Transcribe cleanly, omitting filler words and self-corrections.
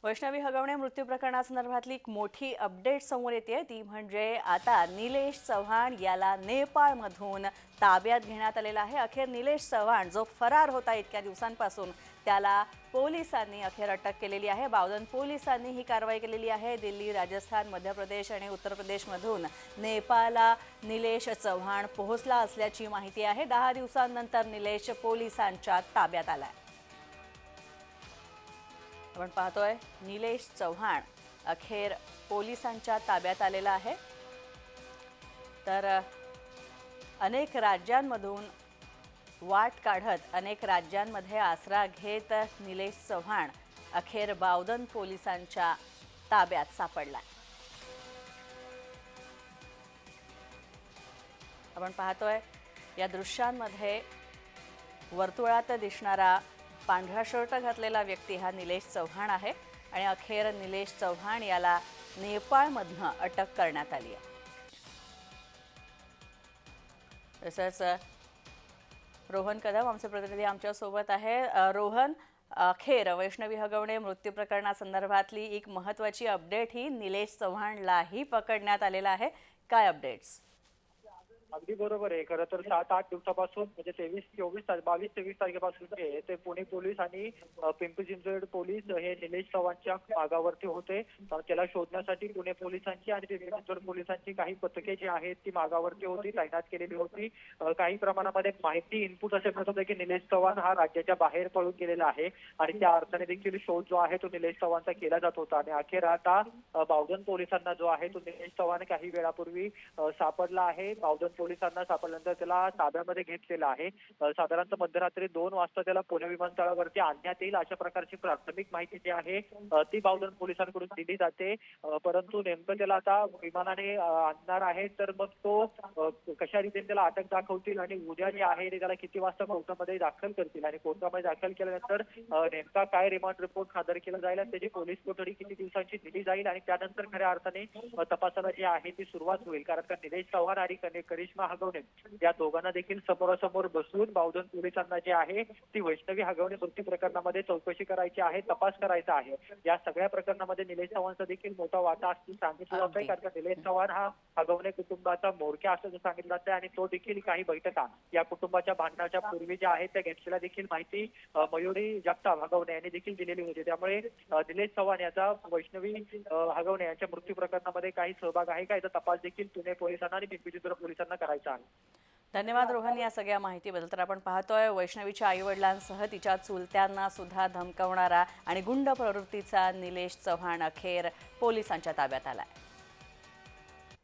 वैष्णवी हगवणे मृत्यू प्रकरणासंदर्भातली एक मोठी अपडेट समोर येते ती म्हणजे आता निलेश चव्हाण याला नेपाळमधून ताब्यात घेण्यात आलेला आहे। अखेर निलेश चव्हाण जो फरार होता इतक्या दिवसांपासून त्याला पोलिसांनी अखेर अटक केलेली आहे। बावधन पोलिसांनी ही कारवाई केलेली आहे। दिल्ली, राजस्थान, मध्य प्रदेश आणि उत्तर प्रदेशमधून नेपाळला निलेश चव्हाण पोहोचला असल्याची माहिती आहे। 10 दिवसांनंतर निलेश पोलिसांच्या ताब्यात आलाय। आपण पाहतोय निलेश चव्हाण अखेर पोलिसांच्या ताब्यात आलेला आहे। तर अनेक राज्यांमधून वाट काढत अनेक राज्यांमध्ये आसरा घेत निलेश चव्हाण अखेर बावधन पोलिसांच्या ताब्यात सापडला। आपण पाहतोय या दृश्यांमध्ये वर्तुळात दिसणारा पांढरा शर्ट घातलेला व्यक्ती हा निलेश चव्हाण आहे आणि अखेर निलेश चव्हाण याला नेपाळमधून अटक करण्यात आली आहे। तसंच रोहन कदम आमचे प्रतिनिधी आमच्या सोबत आहे। रोहन, अखेर वैष्णवी हगवणे मृत्यू प्रकरणासंदर्भातली एक महत्त्वाची अपडेट ही निलेश चव्हाणलाही पकडण्यात आलेला आहे। काय अपडेट्स? अगदी बरोबर आहे। खरं तर 7-8 दिवसापासून म्हणजे 22-23 तारखेपासून जे ते पुणे पोलीस आणि पिंपरी चिंचवड पोलीस हे निलेश चव्हाणच्या मागावरती होते। त्याला शोधण्यासाठी पुणे पोलिसांची आणि पिंपरी चिंचवड पोलिसांची काही पथके जी आहेत ती मागावरती होती, तैनात केलेली होती। काही प्रमाणामध्ये माहिती इनपुट असे मिळत होते की निलेश चव्हाण हा राज्याच्या बाहेर पळून गेलेला आहे आणि त्या अर्थाने देखील शोध जो आहे तो निलेश चव्हाणचा केला जात होता। आणि अखेर आता बावधन पोलिसांना जो आहे तो निलेश चव्हाण काही वेळापूर्वी सापडला आहे। बावधन पोलिसांना सापडल्यानंतर त्याला ताब्यामध्ये घेतलेला आहे। साधारणतः मध्यरात्री 2 वाजता त्याला पुणे विमानतळावरती आणण्यात येईल अशा प्रकारची प्राथमिक माहिती जी आहे ती बावधन पोलिसांकडून दिली जाते। परंतु नेमकं त्याला आता विमानाने आणणार आहे तर मग तो कशा रीतीने त्याला अटक दाखवतील आणि उद्या जे आहे ते त्याला किती वाजता कोर्टामध्ये दाखल करतील आणि कोर्टामध्ये दाखल केल्यानंतर नेमका काय रिमांड रिपोर्ट सादर केला जाईल आणि त्याची पोलीस कोठडी किती दिवसांची दिली जाईल आणि त्यानंतर खऱ्या अर्थाने तपासाला जी आहे ती सुरुवात होईल। कारण का निलेश चव्हाण आणि करिश्मा हगवणे या दोघांना देखील समोरासमोर बसून बावधन पोलिसांना जे आहे ती वैष्णवी हगवणे मृत्यू प्रकरणामध्ये चौकशी करायची आहे, तपास करायचा आहे। या सगळ्या प्रकरणामध्ये निलेश चव्हाणचा देखील मोठा वाटा असल्याचं सांगितलं जात आहे। कारण का निलेश चव्हाण हा हगवणे कुटुंबाचा म्होरक्या असल्याचं सांगितलं जात आहे आणि तो देखील काही बैठका या कुटुंबाच्या भांडणाच्या पूर्वी ज्या आहेत त्या घेतलेल्या देखील माहिती मयुरी जगताप हगवणे यांनी देखील दिलेली होती। त्यामुळे निलेश चव्हाण याचा वैष्णवी हगवणे यांच्या मृत्यू प्रकरणामध्ये काही सहभाग आहे का याचा तपास देखील पुणे पोलिसांना आणि पिंपरी चिंचवड पोलिसांना करायचा आहे। धन्यवाद रोहन या सगळ्या माहितीबद्दल। तर आपण पाहतोय वैष्णवीच्या आईवडिलांसह तिच्या चुलत्यांना सुद्धा धमकावणारा आणि गुंड प्रवृत्तीचा निलेश चव्हाण अखेर पोलिसांच्या ताब्यात आलाय।